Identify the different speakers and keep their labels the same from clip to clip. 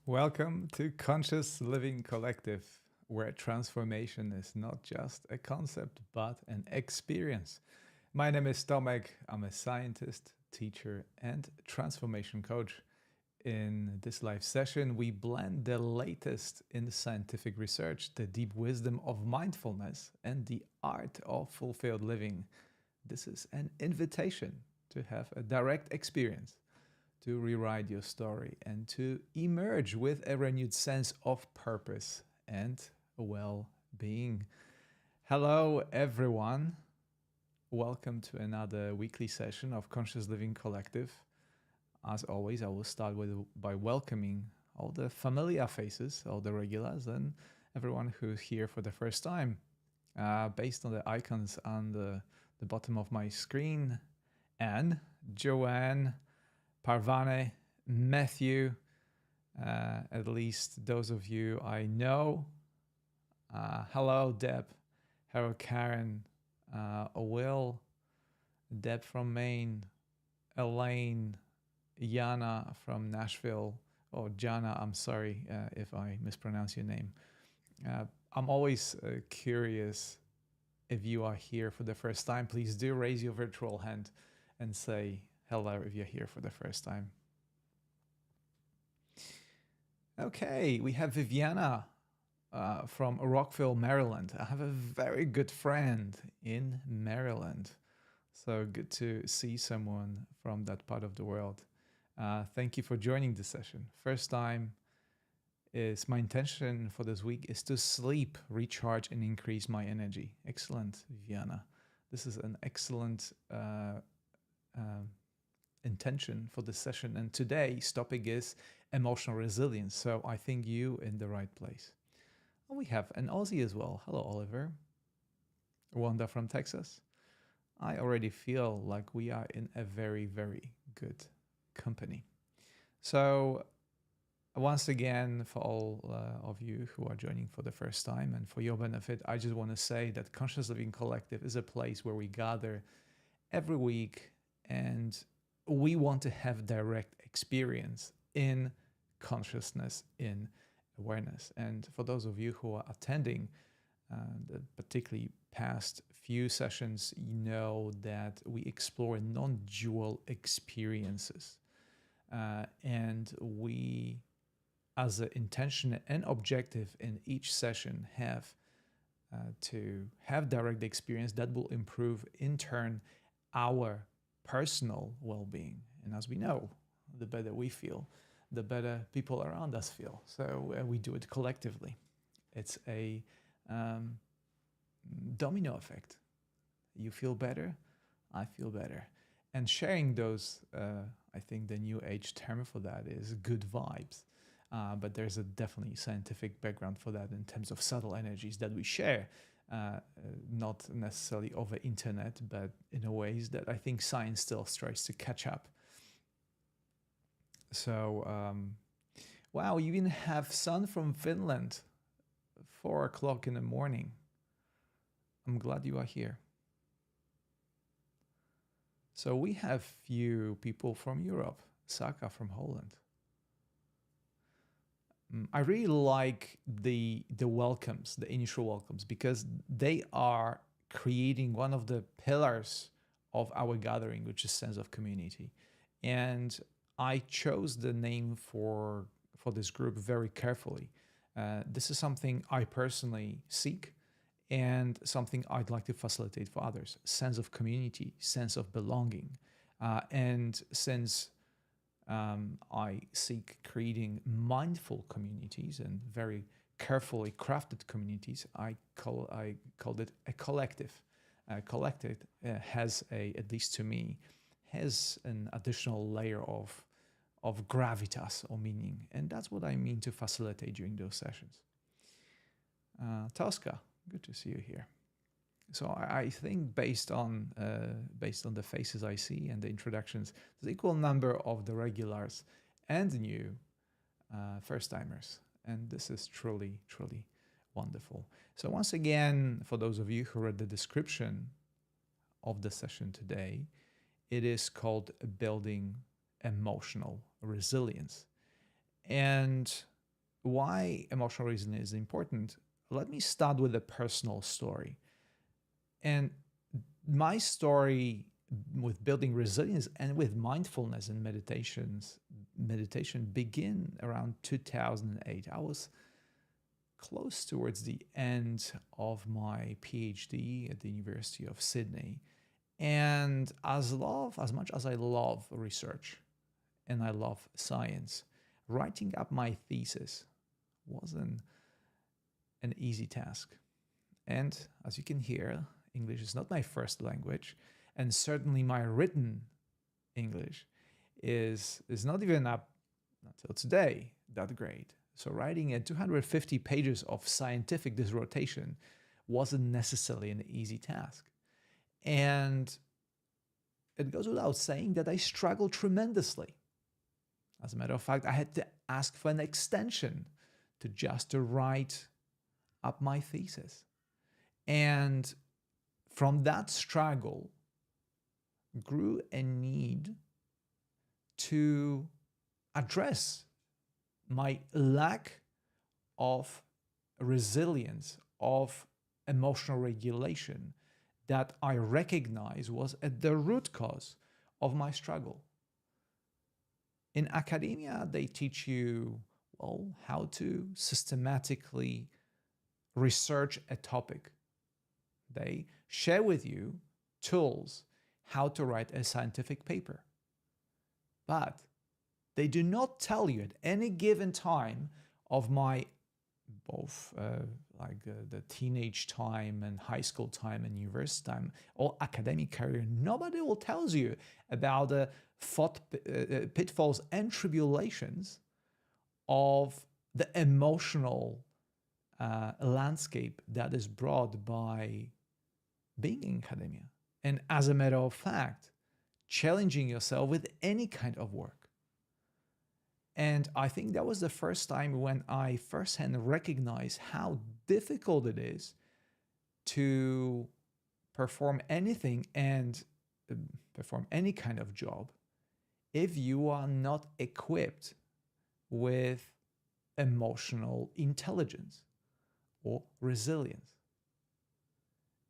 Speaker 1: Welcome to Conscious Living Collective, where transformation is not just a concept but an experience. My name is Tomek. I'm a scientist, teacher, and transformation coach. In this live session, we blend the latest in scientific research, the deep wisdom of mindfulness, and the art of fulfilled living. This is an invitation to have a direct experience, to rewrite your story, and to emerge with a renewed sense of purpose and well being. Hello, everyone. Welcome to another weekly session of Conscious Living Collective. As always, I will start by welcoming all the familiar faces, all the regulars, and everyone who's here for the first time. Based on the icons on the bottom of my screen, Anne, Joanne, Parvane, Matthew, at least those of you I know. Hello, Deb. Hello, Karen. Will, Deb from Maine, Elaine, Yana from Nashville. Oh, Jana, I'm sorry if I mispronounce your name. I'm always curious if you are here for the first time. Please do raise your virtual hand and say hello if you're here for the first time. Okay, we have Viviana from Rockville, Maryland. I have a very good friend in Maryland. So good to see someone from that part of the world. Thank you for joining this session. First time is my intention for this week is to sleep, recharge, and increase my energy. Excellent, Viviana. This is an excellent intention for this session. And today's topic is emotional resilience. So I think you in the right place. And we have an Aussie as well. Hello, Oliver. Wanda from Texas. I already feel like we are in a very, very good company. So once again, for all of you who are joining for the first time and for your benefit, I just want to say that Conscious Living Collective is a place where we gather every week and we want to have direct experience in consciousness, in awareness. And for those of you who are attending the particularly past few sessions, you know that we explore non-dual experiences. And we, as an intention and objective in each session, have to have direct experience that will improve, in turn, our personal well-being. And as we know, the better we feel, the better people around us feel. So we do it collectively. It's a domino effect. You feel better, I feel better. And sharing those, I think the new age term for that is good vibes. But there's a definitely scientific background for that in terms of subtle energies that we share. Not necessarily over internet, but in a ways that I think science still tries to catch up. So, wow, you even have sun from Finland, 4 o'clock in the morning. I'm glad you are here. So we have few people from Europe, Saka from Holland. I really like the welcomes, the initial welcomes, because they are creating one of the pillars of our gathering, which is sense of community. And I chose the name for this group very carefully. This is something I personally seek and something I'd like to facilitate for others. Sense of community, sense of belonging. And since I seek creating mindful communities and very carefully crafted communities, I called it a collective. Collective has at least to me, has an additional layer of gravitas or meaning, and that's what I mean to facilitate during those sessions. Tosca, good to see you here. So I think based on the faces I see and the introductions, there's equal number of the regulars and the new first-timers. And this is truly, truly wonderful. So once again, for those of you who read the description of the session today, it is called Building Emotional Resilience. And why emotional resilience is important, let me start with a personal story. And my story with building resilience and with mindfulness and meditation begin around 2008. I was close towards the end of my PhD at the University of Sydney. And as much as I love research and I love science, writing up my thesis wasn't an easy task. And as you can hear, English is not my first language, and certainly my written English is not even up until today that great. So writing 250 pages of scientific dissertation wasn't necessarily an easy task. And it goes without saying that I struggled tremendously. As a matter of fact, I had to ask for an extension to write up my thesis. And from that struggle grew a need to address my lack of resilience, of emotional regulation that I recognize was at the root cause of my struggle. In academia, they teach you, well, how to systematically research a topic. They share with you tools how to write a scientific paper. But they do not tell you at any given time of my both the teenage time and high school time and university time or academic career. Nobody will tell you about the pitfalls and tribulations of the emotional landscape that is brought by being in academia. And as a matter of fact, challenging yourself with any kind of work. And I think that was the first time when I firsthand recognized how difficult it is to perform anything and perform any kind of job if you are not equipped with emotional intelligence or resilience.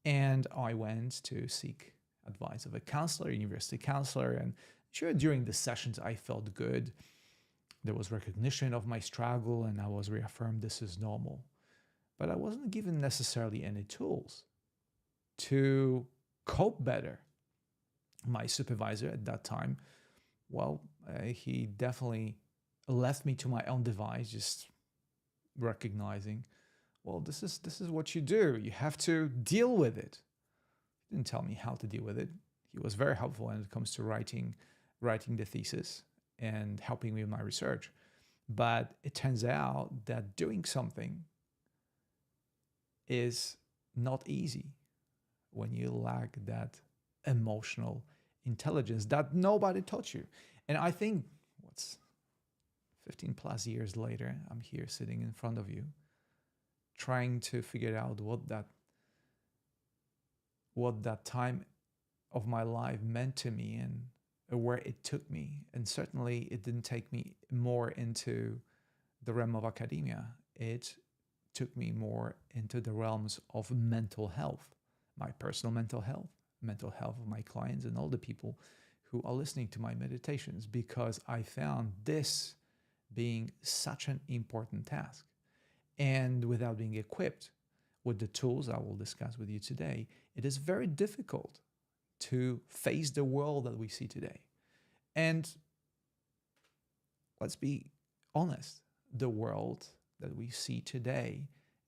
Speaker 1: And I went to seek advice of a counselor, university counselor, and sure, during the sessions I felt good. There was recognition of my struggle and I was reaffirmed this is normal. But I wasn't given necessarily any tools to cope better. My supervisor at that time, he definitely left me to my own device, just recognizing, well, this is what you do. You have to deal with it. He didn't tell me how to deal with it. He was very helpful when it comes to writing the thesis and helping me with my research. But it turns out that doing something is not easy when you lack that emotional intelligence that nobody taught you. And I think 15 plus years later, I'm here sitting in front of you, trying to figure out what that time of my life meant to me and where it took me. And certainly it didn't take me more into the realm of academia. It took me more into the realms of mental health, my personal mental health of my clients and all the people who are listening to my meditations, because I found this being such an important task. And without being equipped with the tools I will discuss with you today, it is very difficult to face the world that we see today. And let's be honest, the world that we see today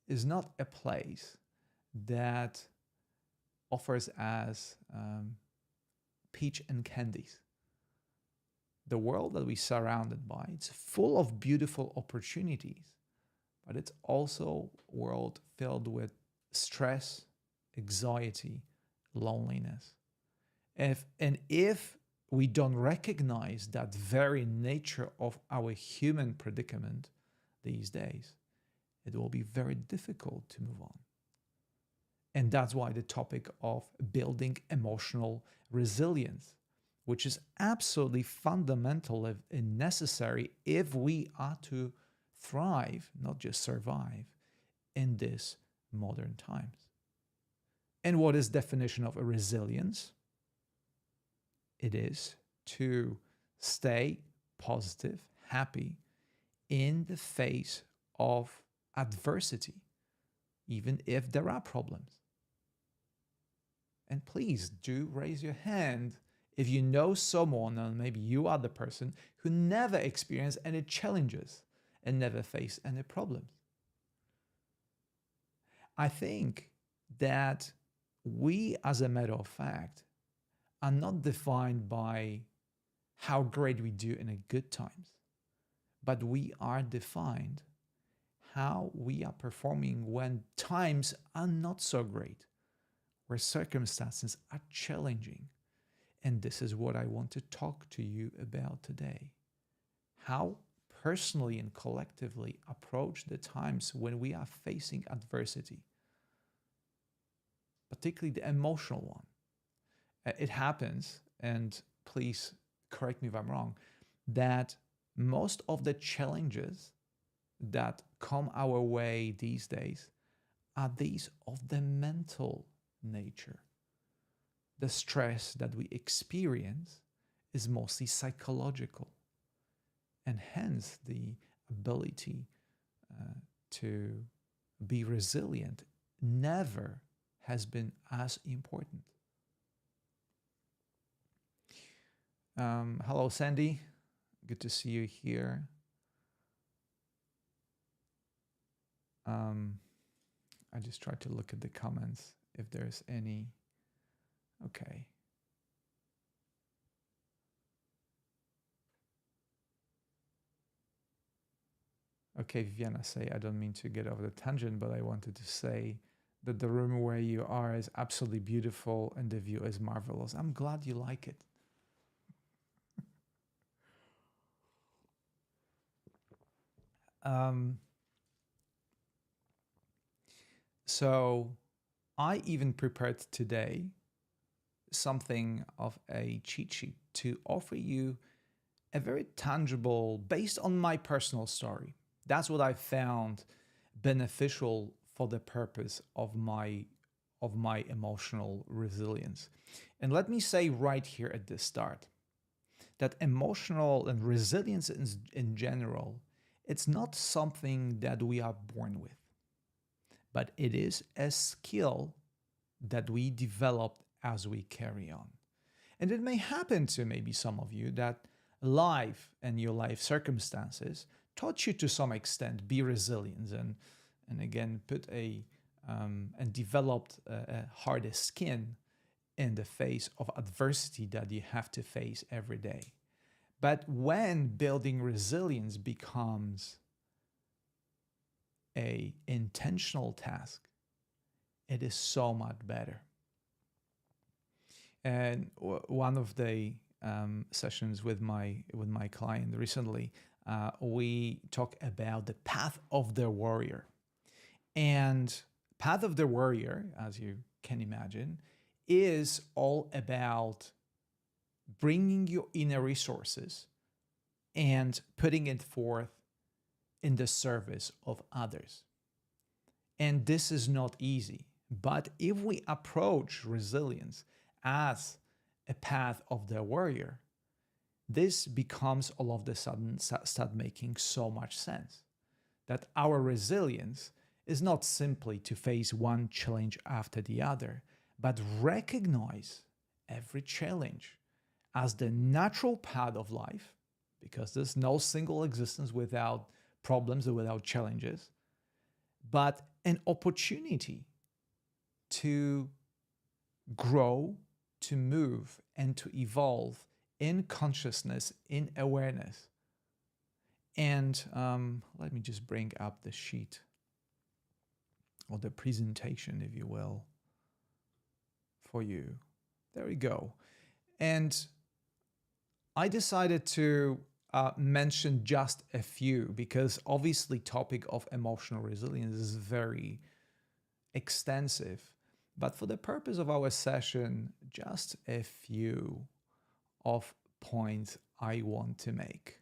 Speaker 1: is not a place that offers us peach and candies. The world that we're surrounded by, it's full of beautiful opportunities, but it's also a world filled with stress, anxiety, loneliness. If we don't recognize that very nature of our human predicament these days, it will be very difficult to move on. And that's why the topic of building emotional resilience, which is absolutely fundamental and necessary if we are to thrive, not just survive, in this modern times. And what is definition of a resilience? It is to stay positive, happy in the face of adversity, even if there are problems. And please do raise your hand if you know someone, and maybe you are the person who never experienced any challenges and never faced any problems. I think that we, as a matter of fact, are not defined by how great we do in the good times, but we are defined how we are performing when times are not so great, where circumstances are challenging. And this is what I want to talk to you about today. How personally and collectively approach the times when we are facing adversity, particularly the emotional one. It happens, and please correct me if I'm wrong, that most of the challenges that come our way these days are these of the mental nature. The stress that we experience is mostly psychological, and hence the ability to be resilient never has been as important. Hello, Sandy. Good to see you here. I just tried to look at the comments if there's any. Okay. Okay, Viviana say, I don't mean to get off the tangent, but I wanted to say that the room where you are is absolutely beautiful and the view is marvelous. I'm glad you like it. So I even prepared today something of a cheat sheet to offer you a very tangible, based on my personal story. That's what I found beneficial for the purpose of my emotional resilience. And let me say right here at the start that emotional and resilience in general, it's not something that we are born with, but it is a skill that we develop as we carry on. And it may happen to maybe some of you that life and your life circumstances taught you to some extent be resilient and again put and developed a harder skin in the face of adversity that you have to face every day. But when building resilience becomes a intentional task, it is so much better. And one of the sessions with my client recently, we talk about the path of the warrior. And path of the warrior, as you can imagine, is all about bringing your inner resources and putting it forth in the service of others. And this is not easy. But if we approach resilience as a path of the warrior, this becomes all of a sudden start making so much sense. That our resilience is not simply to face one challenge after the other, but recognize every challenge as the natural path of life, because there's no single existence without problems or without challenges, but an opportunity to grow, to move, and to evolve in consciousness, in awareness. And let me just bring up the sheet or the presentation, if you will, for you. There we go. And I decided to mention just a few because obviously topic of emotional resilience is very extensive. But for the purpose of our session, just a few of points I want to make.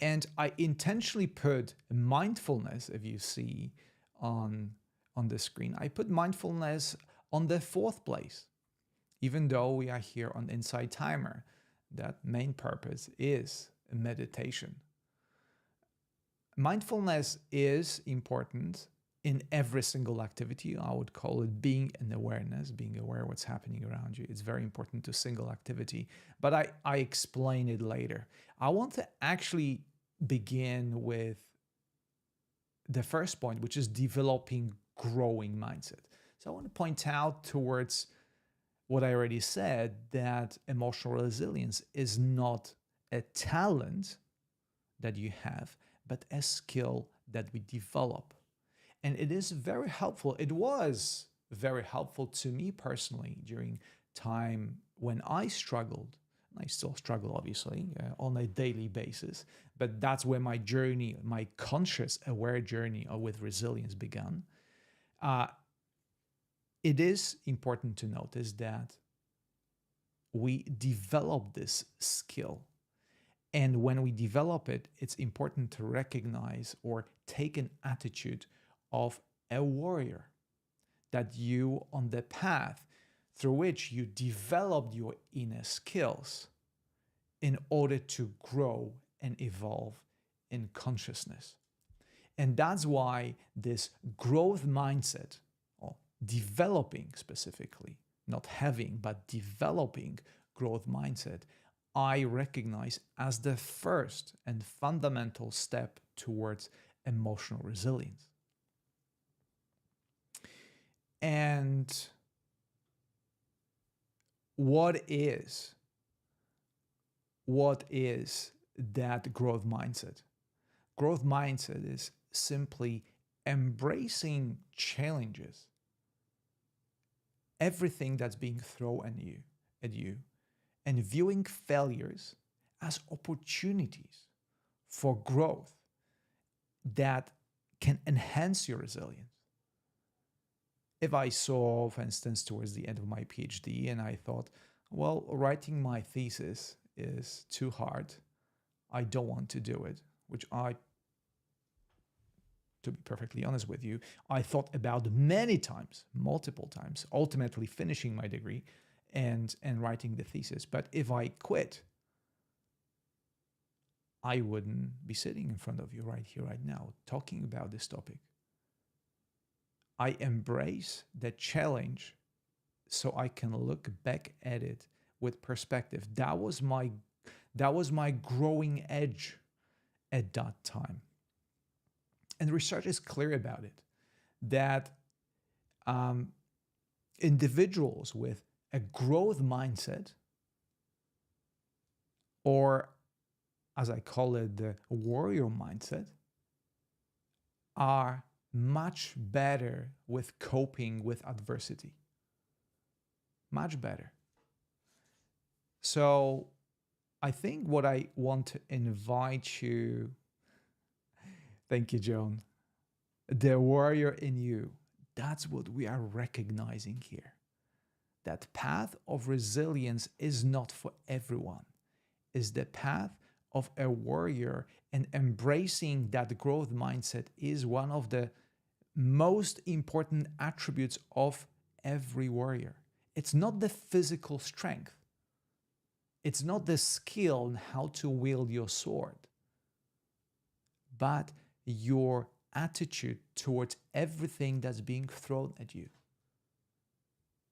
Speaker 1: And I intentionally put mindfulness, if you see on, on the screen, I put mindfulness on the fourth place, even though we are here on Insight Timer. That main purpose is meditation. Mindfulness is important in every single activity. I would call it being an awareness, being aware of what's happening around you. It's very important to single activity, but I explain it later. I want to actually begin with the first point, which is developing growing mindset. So I want to point out towards what I already said, that emotional resilience is not a talent that you have, but a skill that we develop. And it is very helpful. It was very helpful to me personally during time when I struggled. I still struggle, obviously, on a daily basis. But that's where my journey, my conscious, aware journey with resilience began. It is important to notice that we develop this skill. And when we develop it, it's important to recognize or take an attitude of a warrior, that you, on the path through which you developed your inner skills in order to grow and evolve in consciousness. And that's why this growth mindset, or developing specifically, not having, but developing growth mindset, I recognize as the first and fundamental step towards emotional resilience. And what is that growth mindset? Growth mindset is simply embracing challenges, everything that's being thrown at you, and viewing failures as opportunities for growth that can enhance your resilience. If I saw, for instance, towards the end of my PhD, and I thought, well, writing my thesis is too hard, I don't want to do it, which to be perfectly honest with you, I thought about many times, multiple times, ultimately finishing my degree and writing the thesis. But if I quit, I wouldn't be sitting in front of you right here, right now, talking about this topic. I embrace the challenge so I can look back at it with perspective. That was my growing edge at that time. And research is clear about it, that individuals with a growth mindset, or as I call it, the warrior mindset, are much better with coping with adversity. Much better. So I think what I want to invite you, thank you, Joan, the warrior in you, that's what we are recognizing here. That path of resilience is not for everyone. Is the path of a warrior, and embracing that growth mindset is one of the most important attributes of every warrior. It's not the physical strength. It's not the skill in how to wield your sword, but your attitude towards everything that's being thrown at you.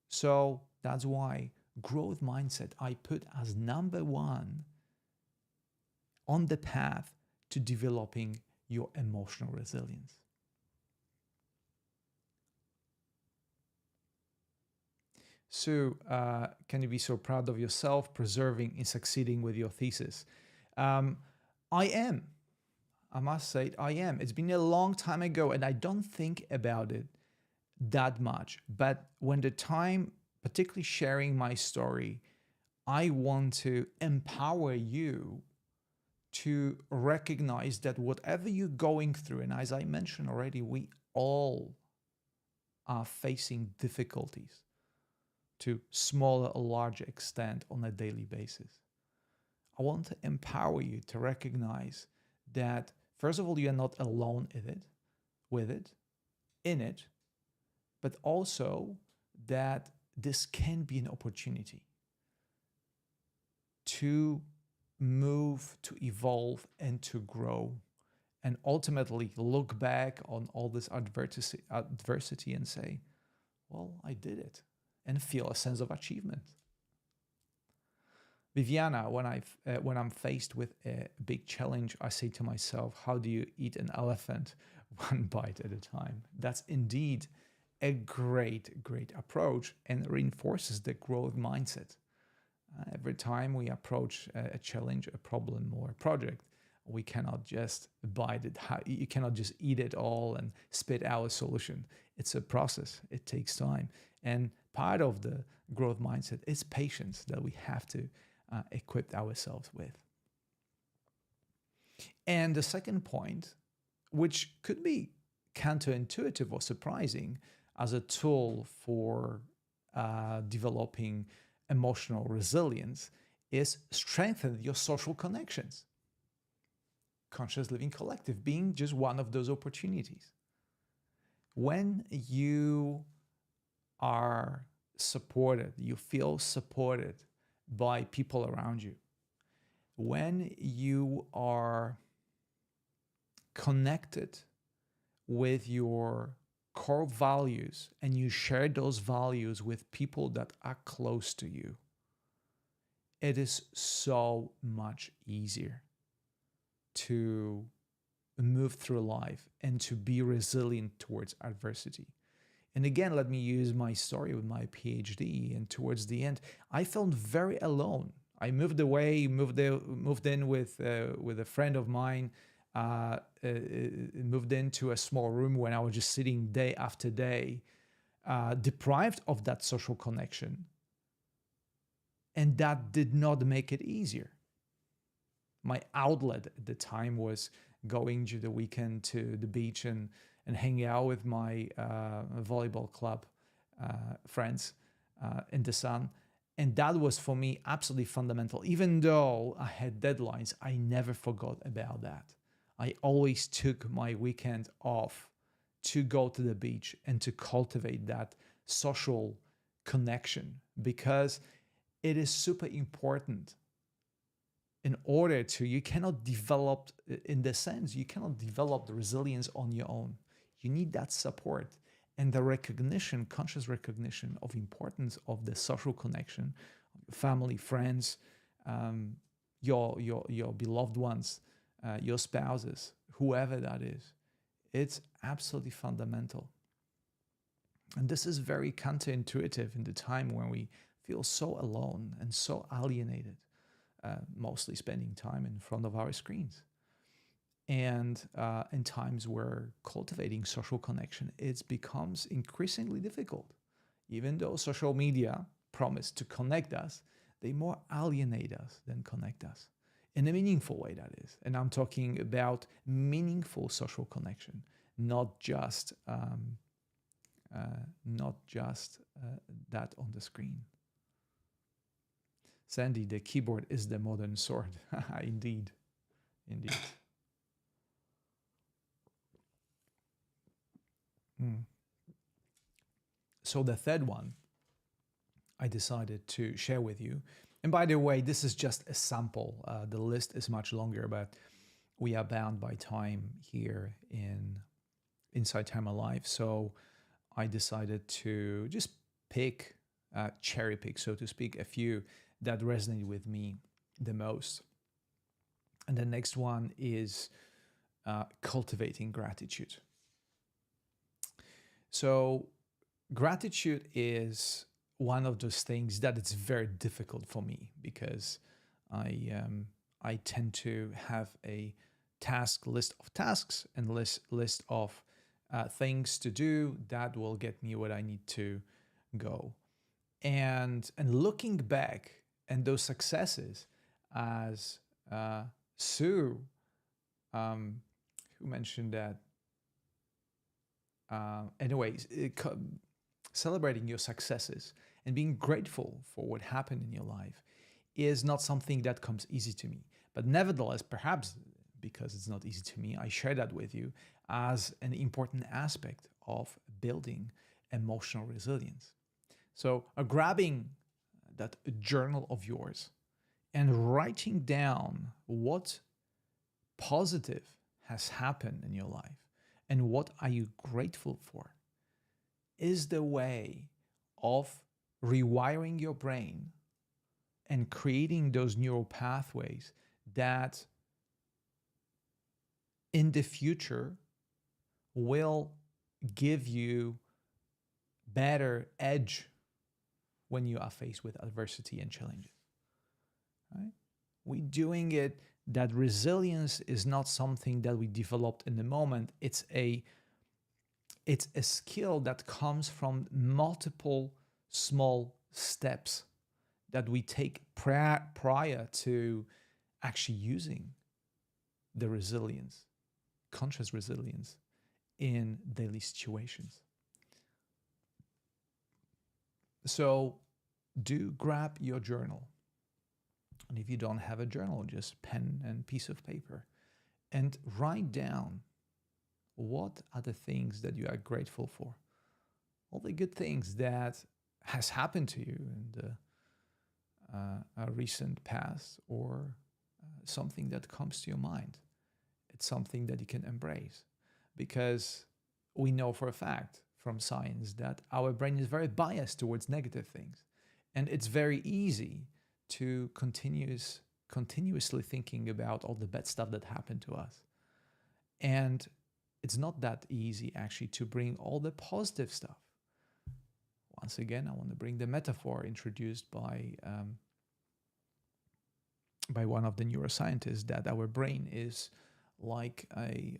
Speaker 1: So that's why growth mindset I put as number one on the path to developing your emotional resilience. So, can you be so proud of yourself, preserving and succeeding with your thesis? I am. I must say, I am. It's been a long time ago, and I don't think about it that much. But when the time, particularly sharing my story, I want to empower you to recognize that whatever you're going through, and as I mentioned already, we all are facing difficulties to smaller or larger extent on a daily basis. I want to empower you to recognize that first of all, you're not alone with it, in it, but also that this can be an opportunity to move, to evolve, and to grow, and ultimately look back on all this adversity and say, well, I did it, and feel a sense of achievement. Viviana, when I'm faced with a big challenge, I say to myself, how do you eat an elephant one bite at a time? That's indeed a great approach and reinforces the growth mindset. Every time we approach a challenge, a problem, or a project, we cannot just bite it. You cannot just eat it all and spit out a solution. It's a process. It takes time. And part of the growth mindset is patience that we have to equip ourselves with. And the second point, which could be counterintuitive or surprising as a tool for developing emotional resilience, is strengthen your social connections. Conscious Living Collective being just one of those opportunities. When you are supported, you feel supported by people around you, when you are connected with your core values and you share those values with people that are close to you, it is so much easier to move through life and to be resilient towards adversity. And again, let me use my story with my PhD. And towards the end, I felt very alone. I moved away, moved in with a friend of mine, moved into a small room when I was just sitting day after day, deprived of that social connection. And that did not make it easier. My outlet at the time was going to the weekend to the beach and hanging out with my volleyball club friends in the sun. And that was for me absolutely fundamental. Even though I had deadlines, I never forgot about that. I always took my weekend off to go to the beach and to cultivate that social connection, because it is super important. In order to, you cannot develop, in the sense, you cannot develop the resilience on your own. You need that support and the recognition, conscious recognition of importance of the social connection, family, friends, your beloved ones, your spouses, whoever that is. It's absolutely fundamental. And this is very counterintuitive in the time when we feel so alone and so alienated. Mostly spending time in front of our screens. And in times where cultivating social connection, it becomes increasingly difficult. Even though social media promise to connect us, they more alienate us than connect us. In a meaningful way, that is. And I'm talking about meaningful social connection, not just that on the screen. Sandy, the keyboard is the modern sword. Indeed. So the third one I decided to share with you. And by the way, this is just a sample. The list is much longer, but we are bound by time here in Inside Time Alive. So I decided to just cherry pick, so to speak, a few that resonate with me the most. And the next one is cultivating gratitude. So gratitude is one of those things that it's very difficult for me, because I tend to have a list of tasks and list of things to do that will get me where I need to go. And looking back and those successes, as Sue, who mentioned that, anyways, celebrating your successes and being grateful for what happened in your life is not something that comes easy to me. But nevertheless, perhaps because it's not easy to me. I share that with you as an important aspect of building emotional resilience. So, grabbing that journal of yours and writing down what positive has happened in your life and what are you grateful for is the way of rewiring your brain and creating those neural pathways that in the future will give you better edge when you are faced with adversity and challenges. Right? We doing it that resilience is not something that we developed in the moment. It's a skill that comes from multiple small steps that we take prior to actually using the resilience, conscious resilience in daily situations. So do grab your journal. And if you don't have a journal, just pen and piece of paper and write down what are the things that you are grateful for, all the good things that has happened to you in the recent past, or something that comes to your mind. It's something that you can embrace, because we know for a fact from science that our brain is very biased towards negative things, and it's very easy to continuously thinking about all the bad stuff that happened to us. And it's not that easy actually to bring all the positive stuff. Once again, I want to bring the metaphor introduced by one of the neuroscientists, that our brain is like a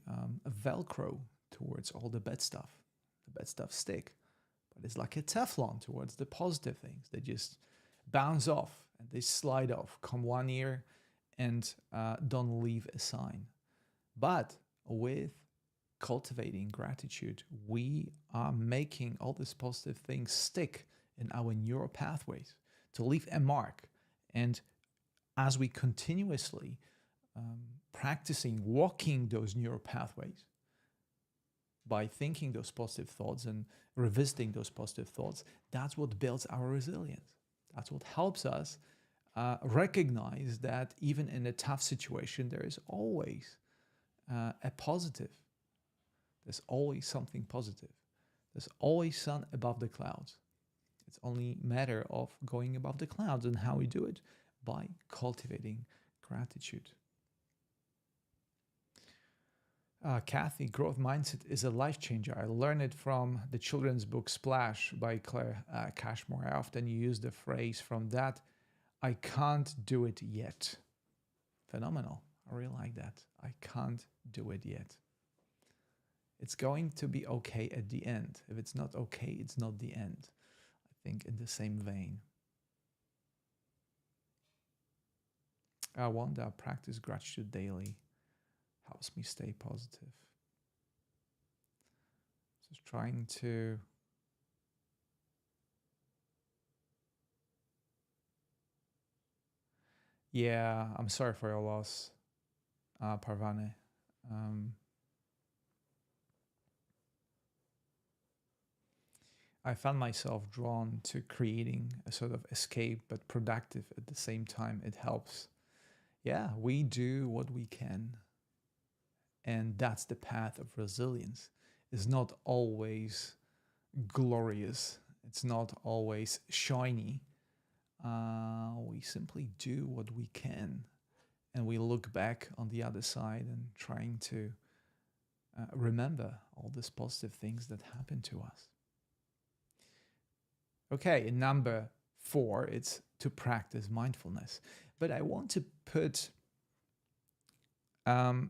Speaker 1: Velcro towards all the bad stuff. The bad stuff stick, but it's like a Teflon towards the positive things. They just bounce off and they slide off, come one ear and don't leave a sign. But with cultivating gratitude, we are making all these positive things stick in our neural pathways to leave a mark. And as we continuously practicing walking those neural pathways by thinking those positive thoughts and revisiting those positive thoughts, that's what builds our resilience. That's what helps us recognize that even in a tough situation, there is always a positive. There's always something positive. There's always sun above the clouds. It's only a matter of going above the clouds, and how we do it by cultivating gratitude. Kathy, growth mindset is a life changer. I learned it from the children's book Splash by Claire Cashmore. I often use the phrase from that, I can't do it yet. Phenomenal. I really like that. I can't do it yet. It's going to be okay at the end. If it's not okay, it's not the end. I think in the same vein. Wanda, practice gratitude daily. Helps me stay positive. Just trying to I'm sorry for your loss, Parvane. I found myself drawn to creating a sort of escape, but productive at the same time. It helps. Yeah, we do what we can. And that's the path of resilience. It's not always glorious. It's not always shiny. We simply do what we can. And we look back on the other side and trying to remember all these positive things that happened to us. Okay, in number 4, it's to practice mindfulness. But I want to put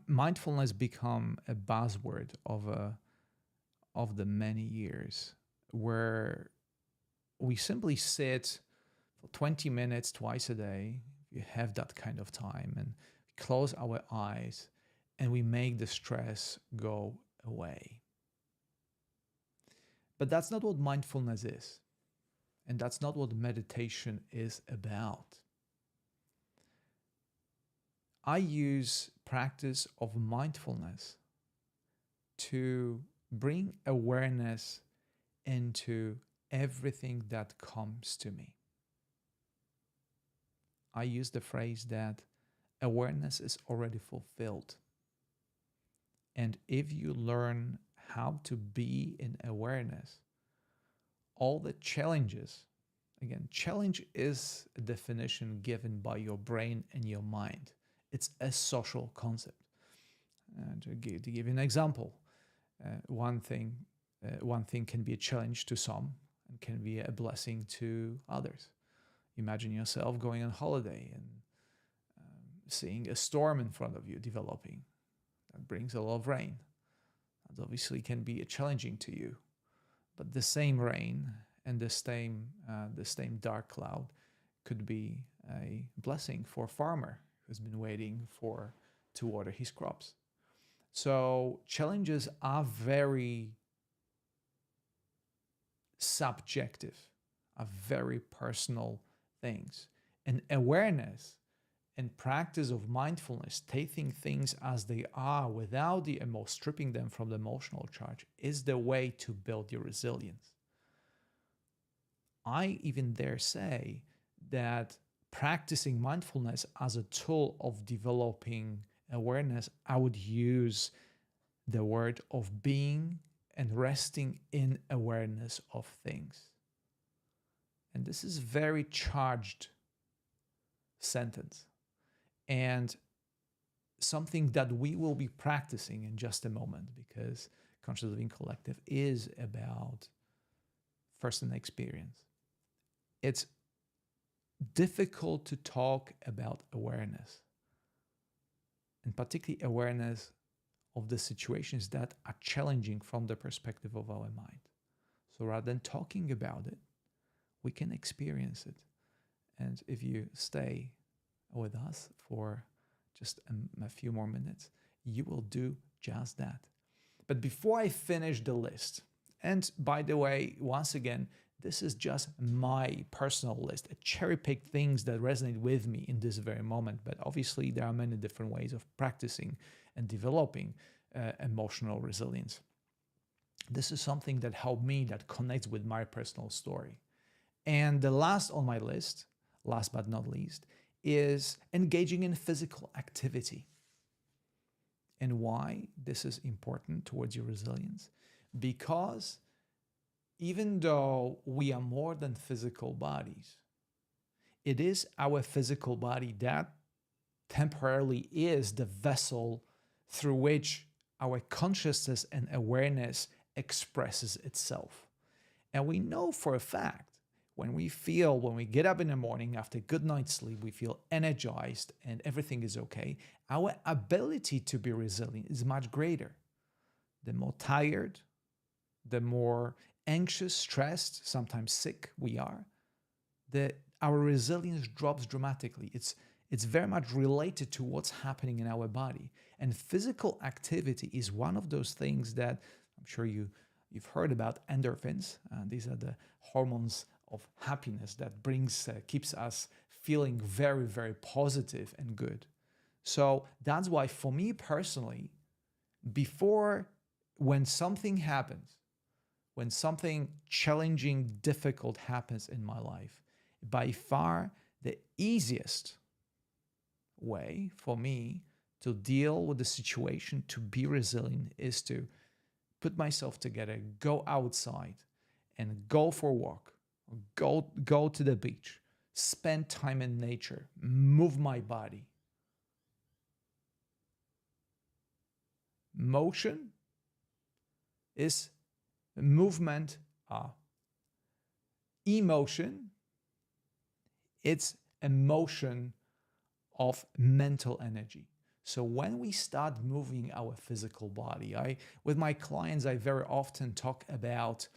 Speaker 1: mindfulness become a buzzword of the many years, where we simply sit for 20 minutes twice a day. You have that kind of time, and close our eyes and we make the stress go away. But that's not what mindfulness is. And that's not what meditation is about. I use practice of mindfulness to bring awareness into everything that comes to me. I use the phrase that awareness is already fulfilled. And if you learn how to be in awareness, all the challenges, again, challenge is a definition given by your brain and your mind. It's a social concept. To give you an example, one thing can be a challenge to some and can be a blessing to others. Imagine yourself going on holiday and seeing a storm in front of you developing. That brings a lot of rain. That obviously can be challenging to you. But the same rain and the same dark cloud could be a blessing for a farmer who's been waiting to water his crops. So challenges are very subjective, are very personal things. And awareness and practice of mindfulness, taking things as they are without stripping them from the emotional charge, is the way to build your resilience. I even dare say that practicing mindfulness as a tool of developing awareness, I would use the word of being and resting in awareness of things. And this is a very charged sentence, and something that we will be practicing in just a moment, because Conscious Living Collective is about first-hand experience. It's difficult to talk about awareness, and particularly awareness of the situations that are challenging from the perspective of our mind. So rather than talking about it, we can experience it. And if you stay with us for just a few more minutes, you will do just that. But before I finish the list, and by the way, once again, this is just my personal list, a cherry-picked things that resonate with me in this very moment. But obviously, there are many different ways of practicing and developing emotional resilience. This is something that helped me, that connects with my personal story. And the last on my list, last but not least, is engaging in physical activity. And why this is important towards your resilience? Because even though we are more than physical bodies, it is our physical body that temporarily is the vessel through which our consciousness and awareness expresses itself. And we know for a fact, when we get up in the morning after a good night's sleep, we feel energized and everything is okay, our ability to be resilient is much greater. The more tired, the more anxious, stressed, sometimes sick we are, our resilience drops dramatically. It's very much related to what's happening in our body. And physical activity is one of those things that I'm sure you've heard about, endorphins. These are the hormones of happiness that keeps us feeling very, very positive and good. So that's why for me personally, when something happens, when something challenging, difficult happens in my life, by far the easiest way for me to deal with the situation, to be resilient, is to put myself together, go outside and go for a walk, go to the beach, spend time in nature, move my body. Motion is movement. Emotion, it's emotion of mental energy. So when we start moving our physical body, with my clients, I very often talk about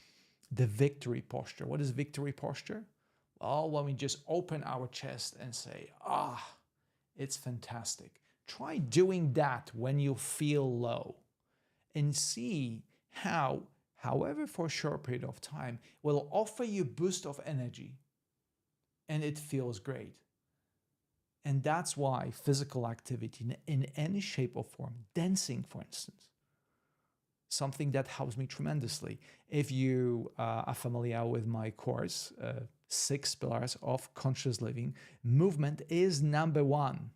Speaker 1: the victory posture. What is victory posture? Well, when we just open our chest and say, it's fantastic. Try doing that when you feel low and see how, however for a short period of time, will offer you a boost of energy and it feels great. And that's why physical activity in any shape or form, dancing, for instance, something that helps me tremendously. If you are familiar with my course, 6 Pillars of Conscious Living, movement is number one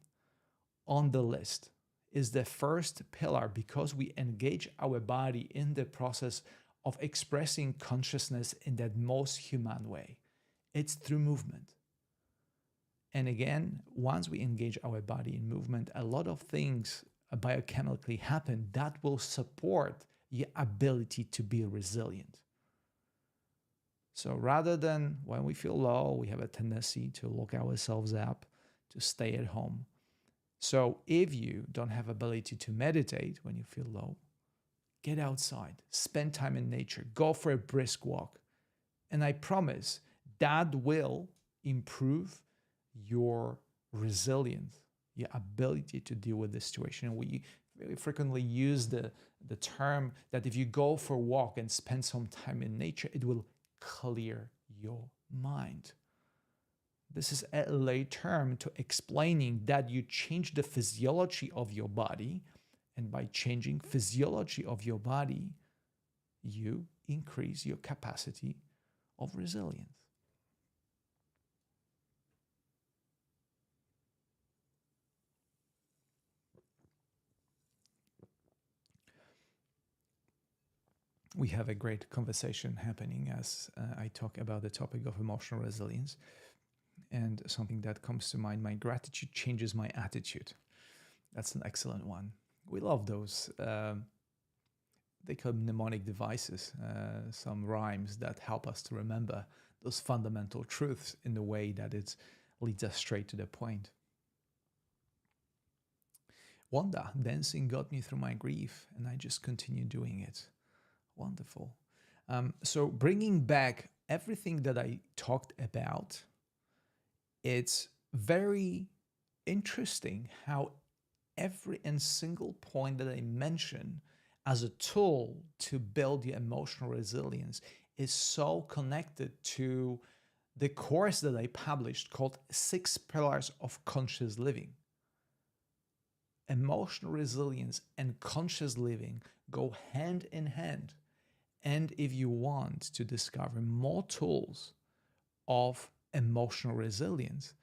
Speaker 1: on the list, is the first pillar, because we engage our body in the process of expressing consciousness in that most human way. It's through movement. And again, once we engage our body in movement, a lot of things biochemically happen that will support your ability to be resilient. So rather than when we feel low, we have a tendency to lock ourselves up, to stay at home. So if you don't have ability to meditate when you feel low, get outside, spend time in nature, go for a brisk walk. And I promise that will improve your resilience, your ability to deal with the situation. We very frequently use the term that if you go for a walk and spend some time in nature, it will clear your mind. This is a lay term to explaining that you change the physiology of your body, and by changing physiology of your body, you increase your capacity of resilience. We have a great conversation happening as I talk about the topic of emotional resilience. And something that comes to mind, my gratitude changes my attitude. That's an excellent one. We love those. They call them mnemonic devices, some rhymes that help us to remember those fundamental truths in the way that it leads us straight to the point. Wanda, dancing got me through my grief, and I just continue doing it. Wonderful. So bringing back everything that I talked about, it's very interesting how every and single point that I mention as a tool to build your emotional resilience is so connected to the course that I published called 6 Pillars of Conscious Living. Emotional resilience and conscious living go hand in hand. And if you want to discover more tools of emotional resilience,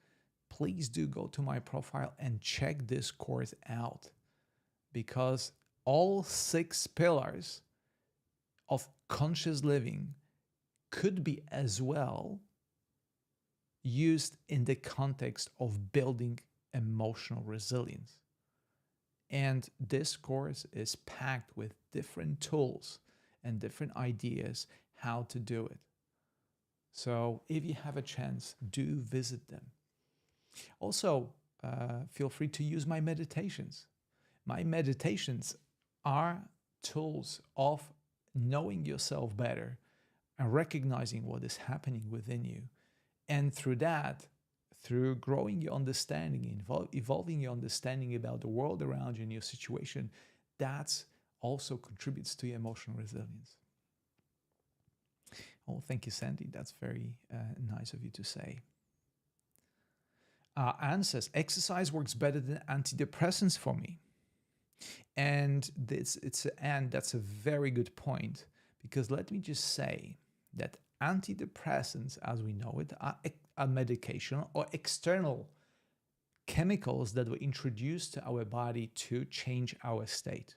Speaker 1: please do go to my profile and check this course out, because all 6 pillars of conscious living could be as well used in the context of building emotional resilience. And this course is packed with different tools and different ideas how to do it. So if you have a chance, do visit them. Also, feel free to use my meditations. My meditations are tools of knowing yourself better and recognizing what is happening within you. And through that, through growing your understanding, evolving your understanding about the world around you and your situation, that also contributes to your emotional resilience. Oh, thank you, Sandy. That's very nice of you to say. Anne says, exercise works better than antidepressants for me. And Anne, that's a very good point, because let me just say that antidepressants, as we know it, are a medication or external chemicals that were introduced to our body to change our state.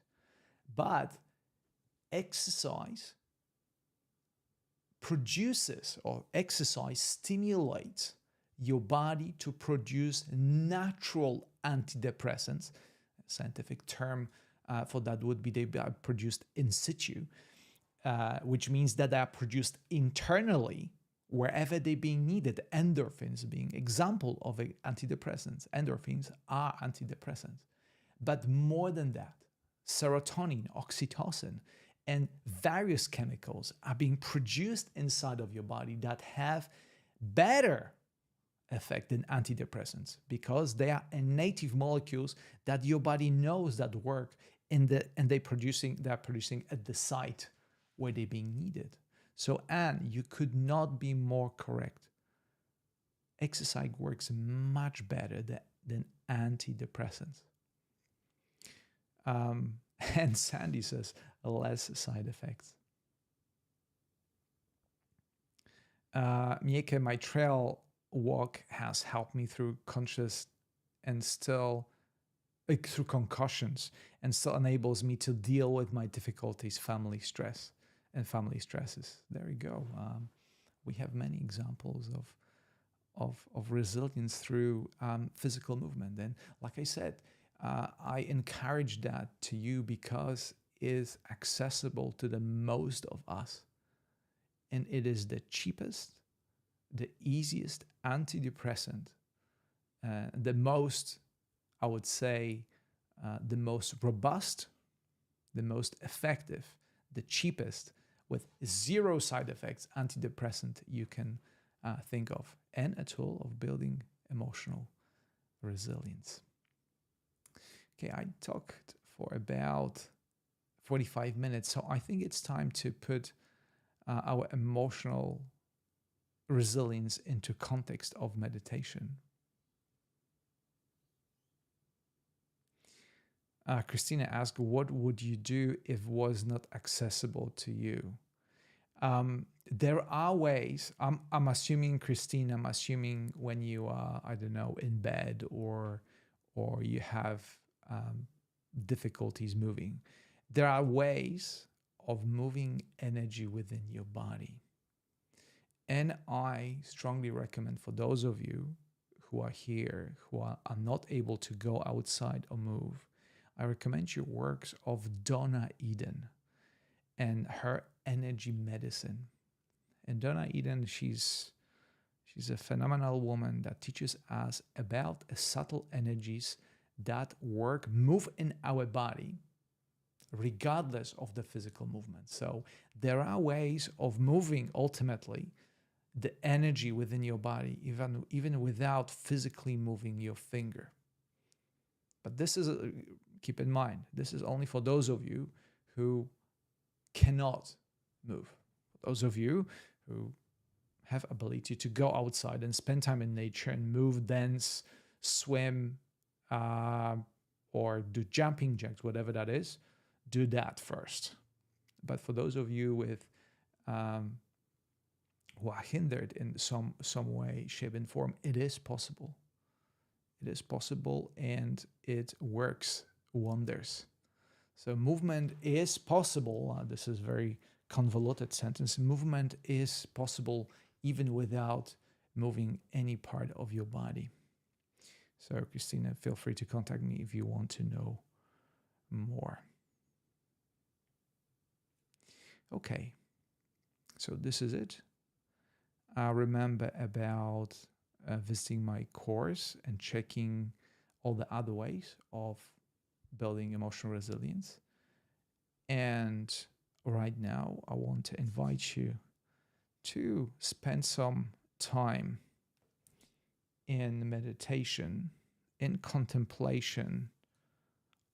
Speaker 1: But exercise produces, or exercise stimulates your body to produce natural antidepressants. A scientific term for that would be they are produced in situ, which means that they are produced internally wherever they're being needed. Endorphins being example of antidepressants. Endorphins are antidepressants. But more than that, serotonin, oxytocin, and various chemicals are being produced inside of your body that have better effect than antidepressants, because they are native molecules that your body knows that work and they're producing at the site where they're being needed. So, Anne, you could not be more correct. Exercise works much better than antidepressants. And Sandy says less side effects. Mieke, my trail walk has helped me through conscious and still through concussions, and still enables me to deal with my difficulties, family stress and family stresses. There we go. We have many examples of resilience through physical movement. And like I said, I encourage that to you because it is accessible to the most of us. And it is the cheapest, the easiest antidepressant, the most, I would say, the most robust, the most effective, the cheapest, with zero side effects antidepressant you can think of, and a tool of building emotional resilience. Okay, I talked for about 45 minutes, so I think it's time to put our emotional resilience into context of meditation. Christina asked, what would you do if it was not accessible to you? There are ways. I'm assuming, Christine, I'm assuming when you are, I don't know, in bed or you have difficulties moving, there are ways of moving energy within your body. And I strongly recommend for those of you who are here, who are not able to go outside or move, I recommend you works of Donna Eden and her energy medicine. And Donna Eden, she's a phenomenal woman that teaches us about subtle energies that move in our body, regardless of the physical movement. So there are ways of moving ultimately the energy within your body, even without physically moving your finger. But this is, keep in mind, this is only for those of you who cannot move. Those of you who have ability to go outside and spend time in nature and move, dance, swim, or do jumping jacks, whatever that is, do that first. But for those of you with who are hindered in some way, shape, and form, it is possible. It is possible, and it works wonders. So movement is possible. This is a very convoluted sentence. Movement is possible even without moving any part of your body. So Christina, feel free to contact me if you want to know more. Okay, so this is it. Remember about visiting my course and checking all the other ways of building emotional resilience. And right now, I want to invite you to spend some time in meditation, in contemplation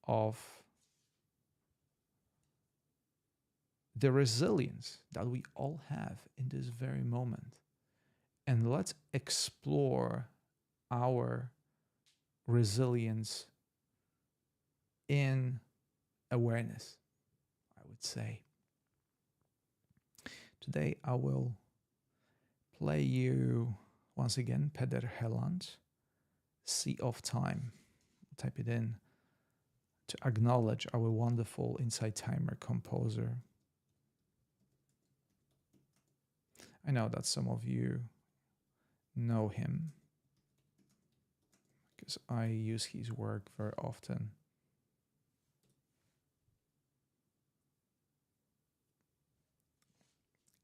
Speaker 1: of the resilience that we all have in this very moment. And let's explore our resilience in awareness, I would say. Today I will play you once again Peder Helland, Sea of Time. Type it in to acknowledge our wonderful Insight Timer composer. I know that some of you know him because I use his work very often.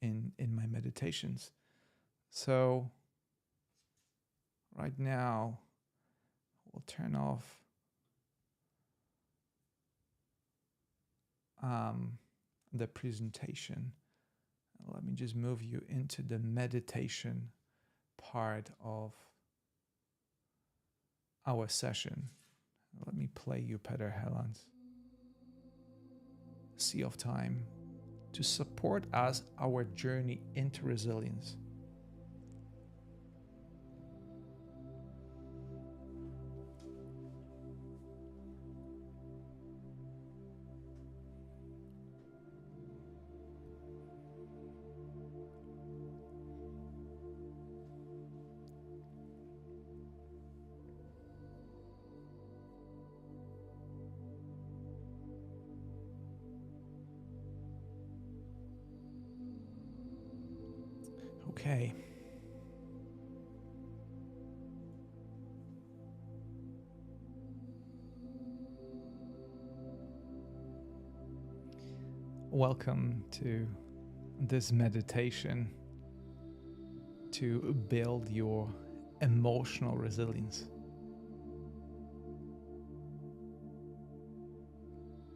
Speaker 1: In my meditations. So right now we'll turn off the presentation. Let me just move you into the meditation part of our session. Let me play you Peder Helland's Sea of Time to support us our journey into resilience. Okay. Welcome to this meditation to build your emotional resilience.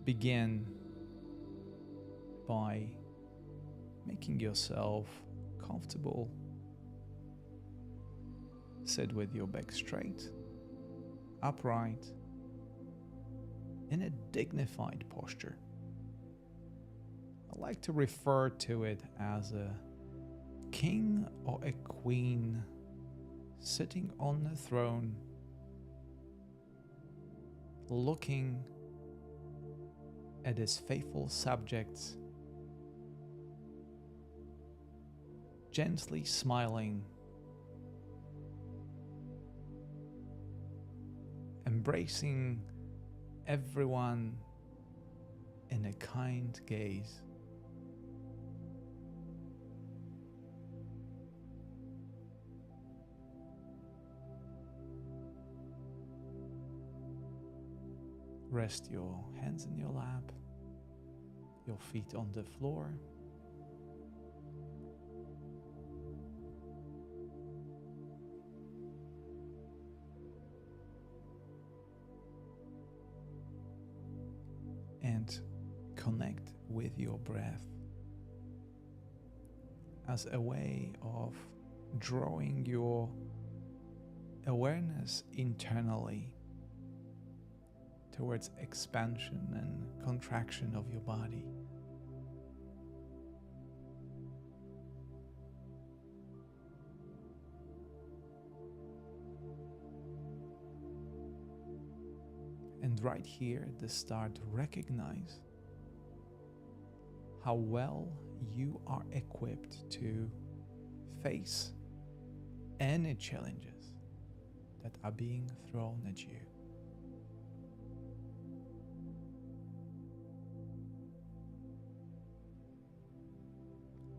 Speaker 1: Begin by making yourself comfortable. Sit with your back straight, upright, in a dignified posture. I like to refer to it as a king or a queen sitting on the throne, looking at his faithful subjects, gently smiling, embracing everyone in a kind gaze. Rest your hands in your lap, your feet on the floor. And connect with your breath as a way of drawing your awareness internally towards expansion and contraction of your body. And right here at the start, recognize how well you are equipped to face any challenges that are being thrown at you.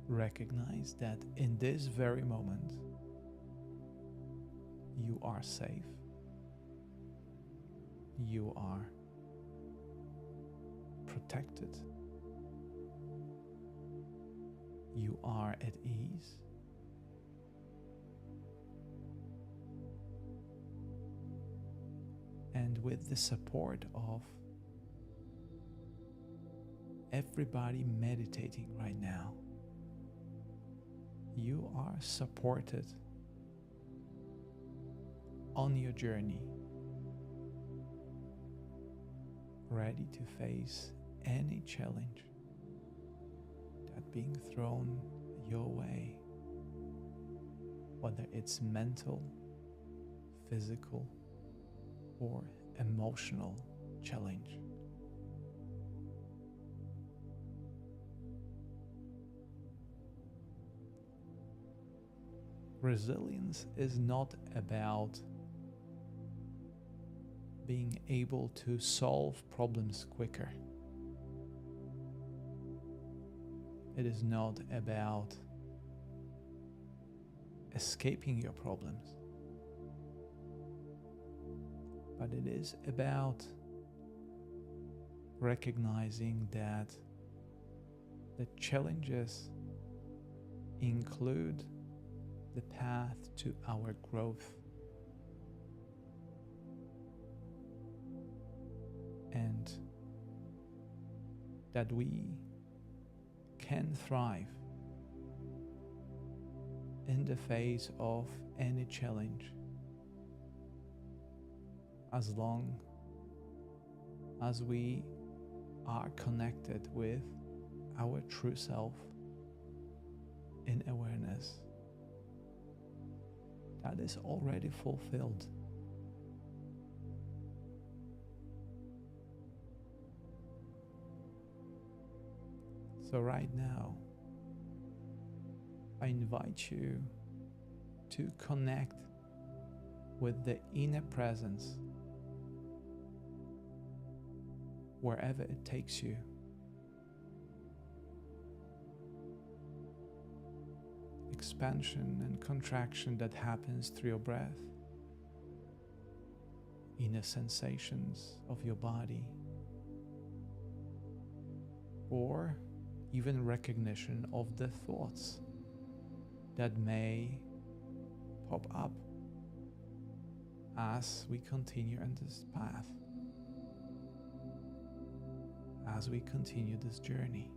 Speaker 1: Recognize that in this very moment, you are safe, you are protected, you are at ease, and with the support of everybody meditating right now, you are supported on your journey, ready to face any challenge that being thrown your way, whether it's mental, physical, or emotional challenge. Resilience is not about being able to solve problems quicker. It is not about escaping your problems, but it is about recognizing that the challenges include the path to our growth, and that we can thrive in the face of any challenge as long as we are connected with our true self in awareness. That is already fulfilled. So right now, I invite you to connect with the inner presence wherever it takes you. expansion and contraction that happens through your breath, inner sensations of your body, or even recognition of the thoughts that may pop up as we continue on this path, as we continue this journey.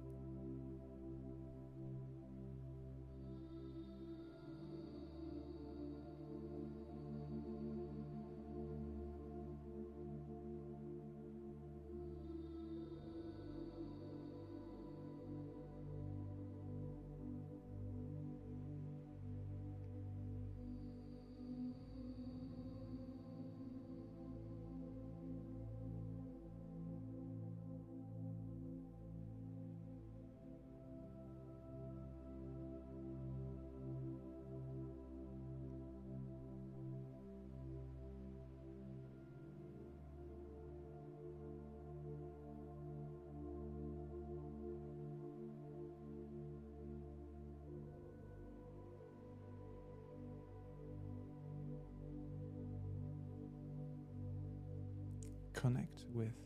Speaker 1: Connect with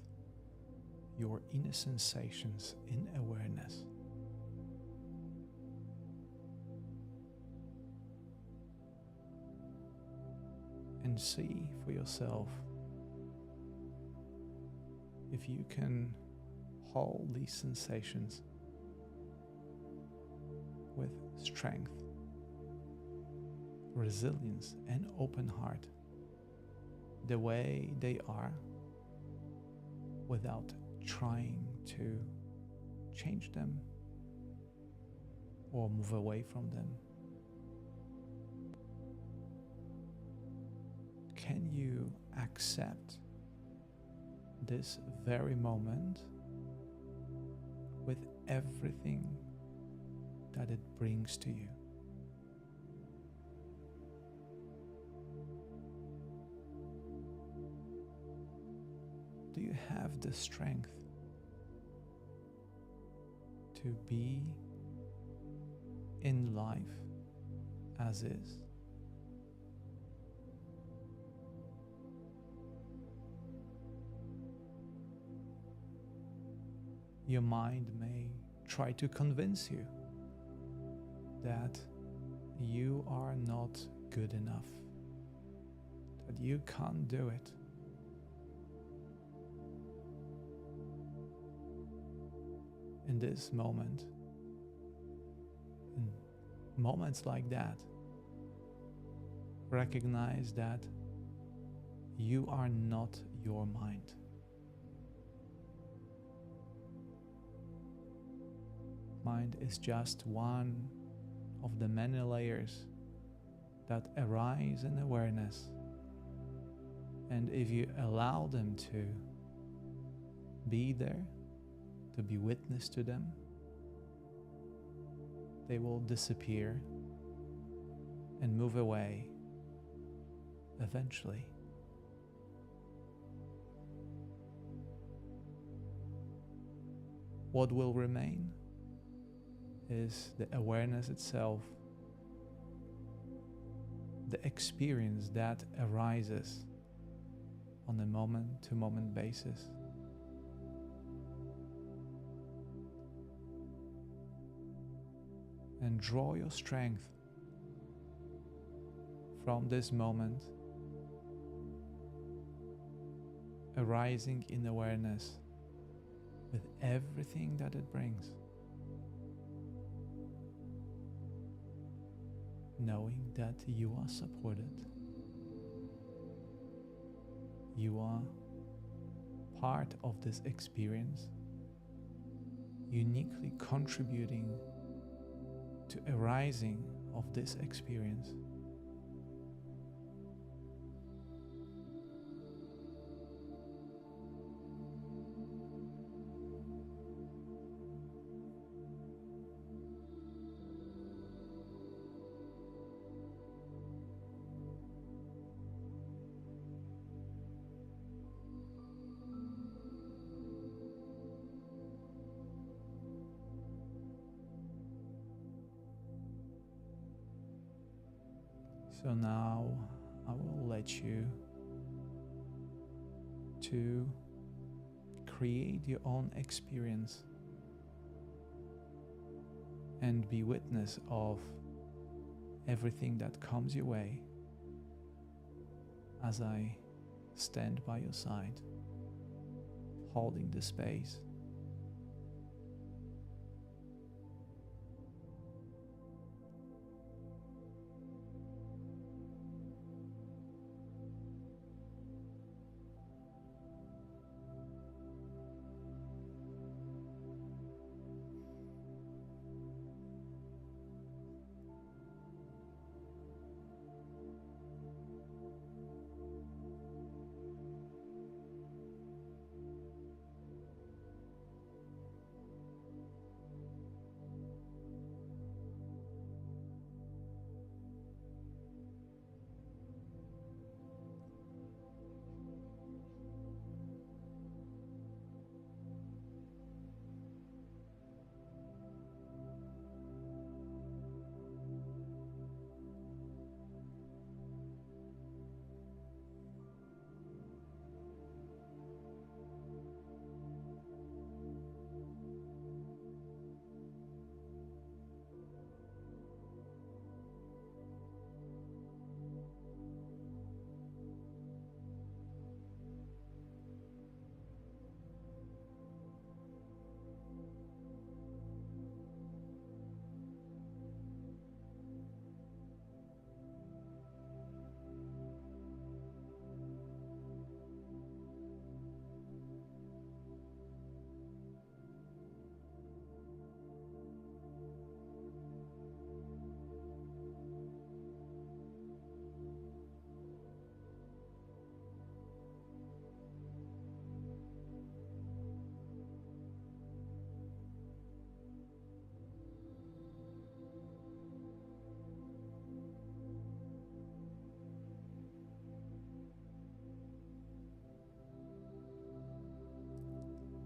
Speaker 1: your inner sensations in awareness. And see for yourself if you can hold these sensations with strength, resilience, and open heart, the way they are, without trying to change them or move away from them. Can you accept this very moment with everything that it brings to you? Do you have the strength to be in life as is? Your mind may try to convince you that you are not good enough, that you can't do it. In this moment, in moments like that, recognize that you are not your mind. Mind is just one of the many layers that arise in awareness. And if you allow them to be there, to be witness to them, they will disappear and move away eventually. What will remain is the awareness itself, the experience that arises on a moment-to-moment basis. And draw your strength from this moment, arising in awareness with everything that it brings, knowing that you are supported, you are part of this experience, uniquely contributing to arising of this experience. So now I will let you to create your own experience and be witness of everything that comes your way as I stand by your side, holding the space.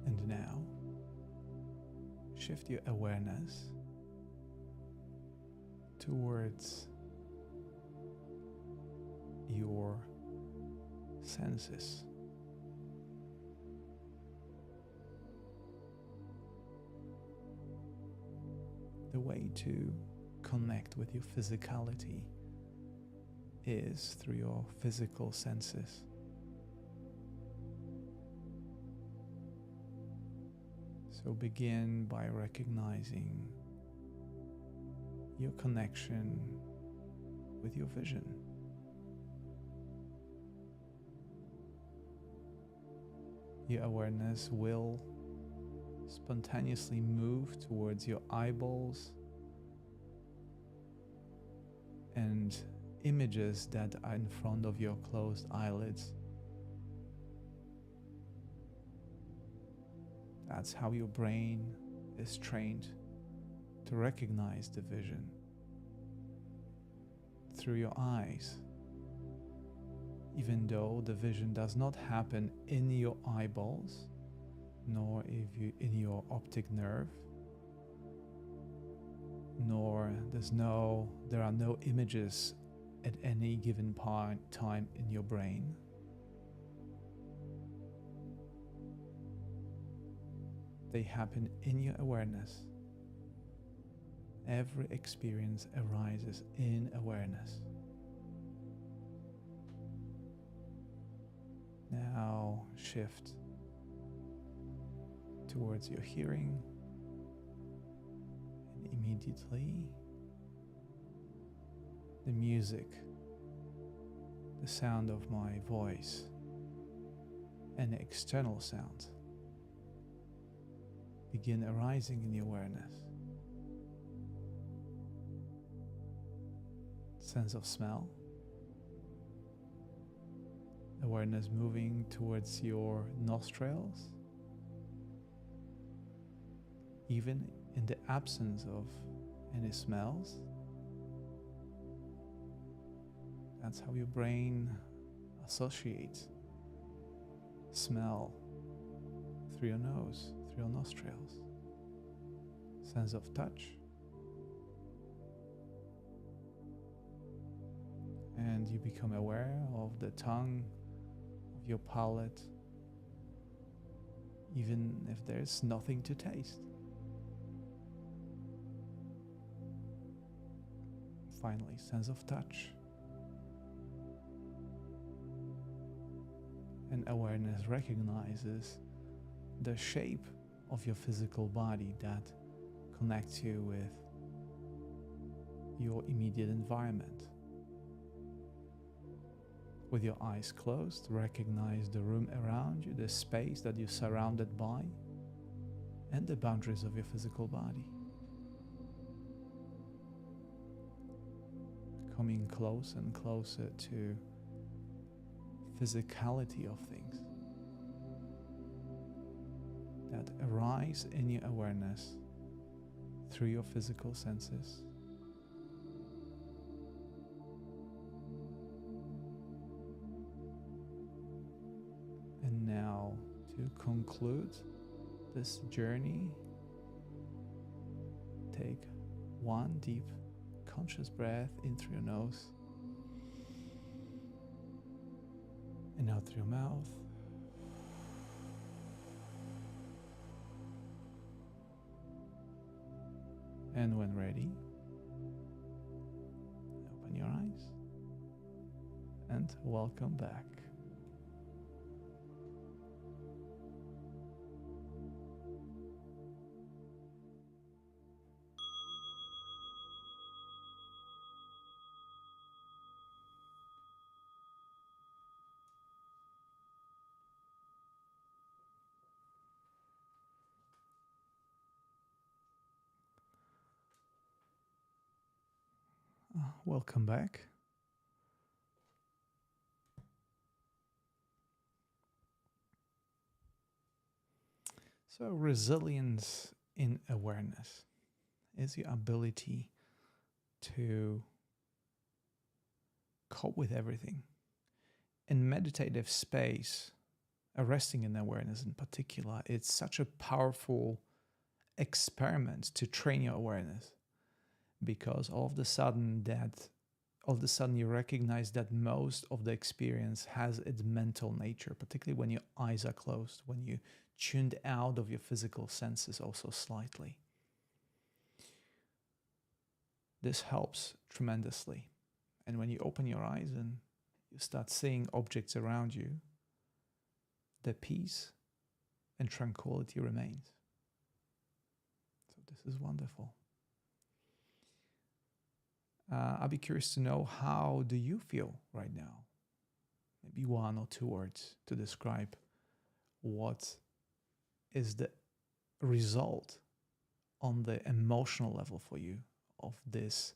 Speaker 1: And now, shift your awareness towards your senses. The way to connect with your physicality is through your physical senses. So begin by recognizing your connection with your vision. Your awareness will spontaneously move towards your eyeballs and images that are in front of your closed eyelids. That's how your brain is trained to recognize the vision through your eyes. Even though the vision does not happen in your eyeballs, nor in your optic nerve, nor there are no images at any given time in your brain. They happen in your awareness. Every experience arises in awareness. Now shift towards your hearing, and immediately the music, the sound of my voice, and the external sound begin arising in your awareness. Sense of smell, awareness moving towards your nostrils, even in the absence of any smells. That's how your brain associates smell through your nose, through your nostrils. Sense of touch, and you become aware of the tongue, of your palate, even if there's nothing to taste. Finally, sense of touch. And awareness recognizes the shape of your physical body that connects you with your immediate environment. With your eyes closed, recognize the room around you, the space that you're surrounded by, and the boundaries of your physical body. Coming closer and closer to physicality of things that arise in your awareness through your physical senses. And now, to conclude this journey, take one deep conscious breath in through your nose and out through your mouth. And when ready, open your eyes and welcome back. Welcome back. So, resilience in awareness is your ability to cope with everything. In meditative space, resting in awareness in particular, it's such a powerful experiment to train your awareness, because all of a sudden you recognize that most of the experience has its mental nature, particularly when your eyes are closed, when you tuned out of your physical senses also slightly. This helps tremendously. And when you open your eyes and you start seeing objects around you, the peace and tranquility remains. So this is wonderful. I'd be curious to know, how do you feel right now? Maybe one or two words to describe what is the result on the emotional level for you of this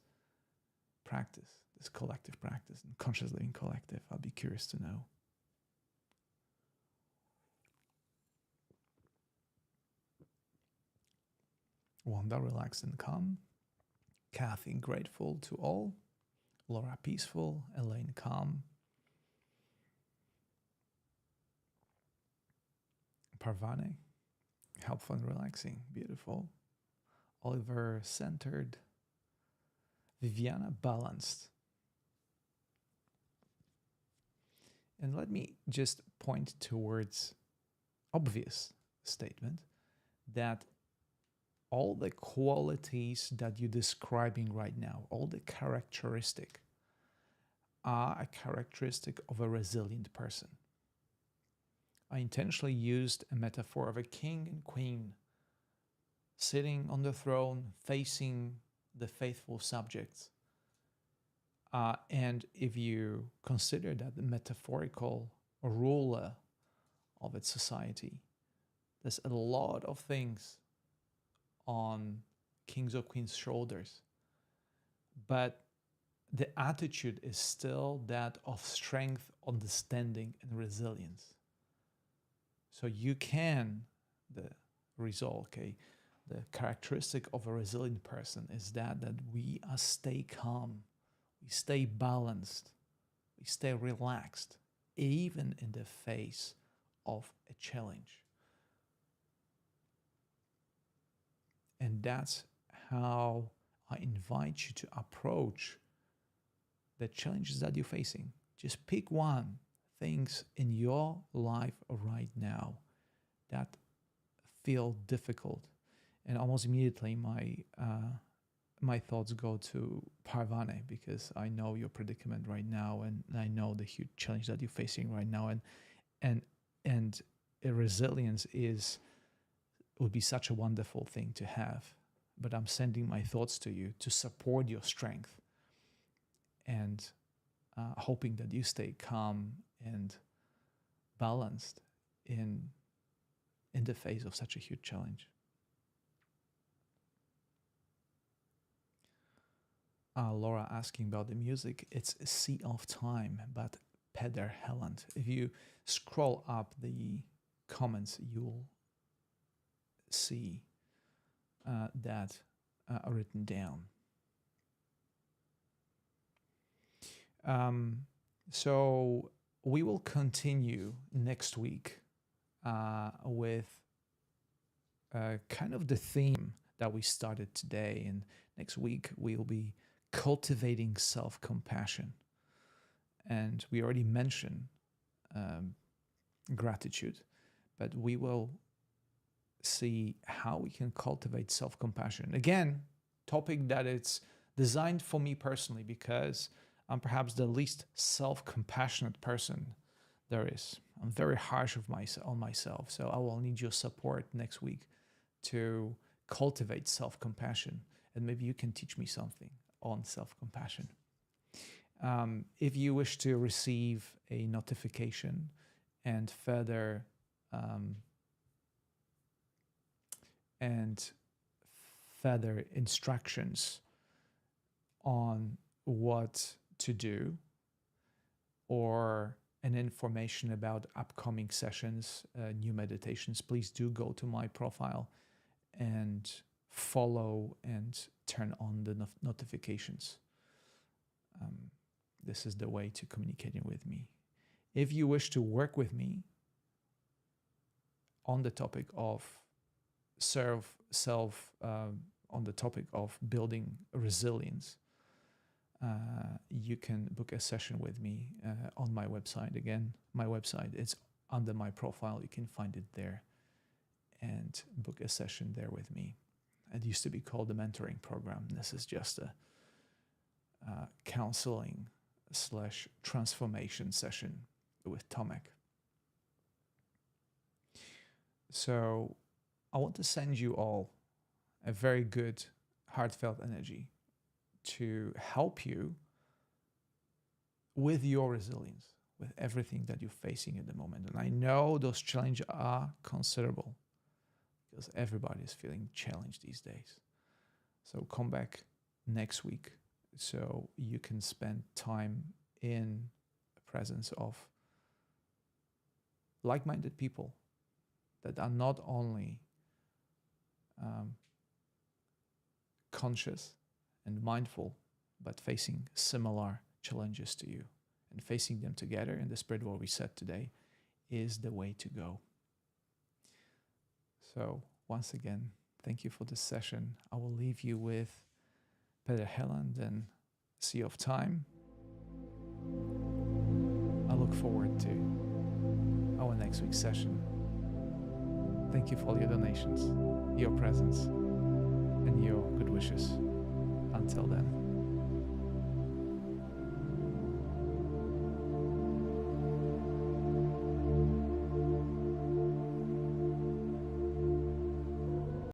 Speaker 1: practice, this collective practice, and conscious living collective. I'd be curious to know. Wanda, relaxed and calm. Kathy, grateful to all. Laura, peaceful. Elaine, calm. Parvane, helpful and relaxing. Beautiful. Oliver, centered. Viviana, balanced. And let me just point towards obvious statement that all the qualities that you're describing right now, all the characteristic, are a characteristic of a resilient person. I intentionally used a metaphor of a king and queen sitting on the throne facing the faithful subjects. And if you consider that the metaphorical ruler of its society, there's a lot of things on kings or queens' shoulders, but the attitude is still that of strength, understanding, and resilience. So you can, the characteristic of a resilient person is that we stay calm, we stay balanced, we stay relaxed, even in the face of a challenge. And that's how I invite you to approach the challenges that you're facing. Just pick one things in your life right now that feel difficult, and almost immediately my thoughts go to Parvane, because I know your predicament right now, and I know the huge challenge that you're facing right now, and resilience would be such a wonderful thing to have. But I'm sending my thoughts to you to support your strength, and hoping that you stay calm and balanced in the face of such a huge challenge. Laura asking about the music. It's Sea of Time, but Peder Helland. If you scroll up the comments, you'll see that written down. So we will continue next week with kind of the theme that we started today. And next week we'll be cultivating self-compassion. And we already mentioned gratitude, but we will see how we can cultivate self-compassion. Again, topic that it's designed for me personally, because I'm perhaps the least self-compassionate person there is. I'm very harsh on myself. So I will need your support next week to cultivate self-compassion. And maybe you can teach me something on self-compassion. If you wish to receive a notification and further instructions on what to do, or an information about upcoming sessions, new meditations, please do go to my profile and follow and turn on the notifications. This is the way to communicating with me. If you wish to work with me on the topic of on the topic of building resilience, you can book a session with me on my website. Again, my website is under my profile. You can find it there and book a session there with me. It used to be called the mentoring program. This is just a counseling / transformation session with Tomek. So I want to send you all a very good, heartfelt energy to help you with your resilience, with everything that you're facing at the moment. And I know those challenges are considerable, because everybody is feeling challenged these days. So come back next week so you can spend time in the presence of like-minded people that are not only conscious and mindful, but facing similar challenges to you. And facing them together in the spirit of what we said today is the way to go. So once again, thank you for this session. I will leave you with Peder Helland and Sea of Time. I look forward to our next week's session. Thank you for all your donations, your presence, and your good wishes. Until then.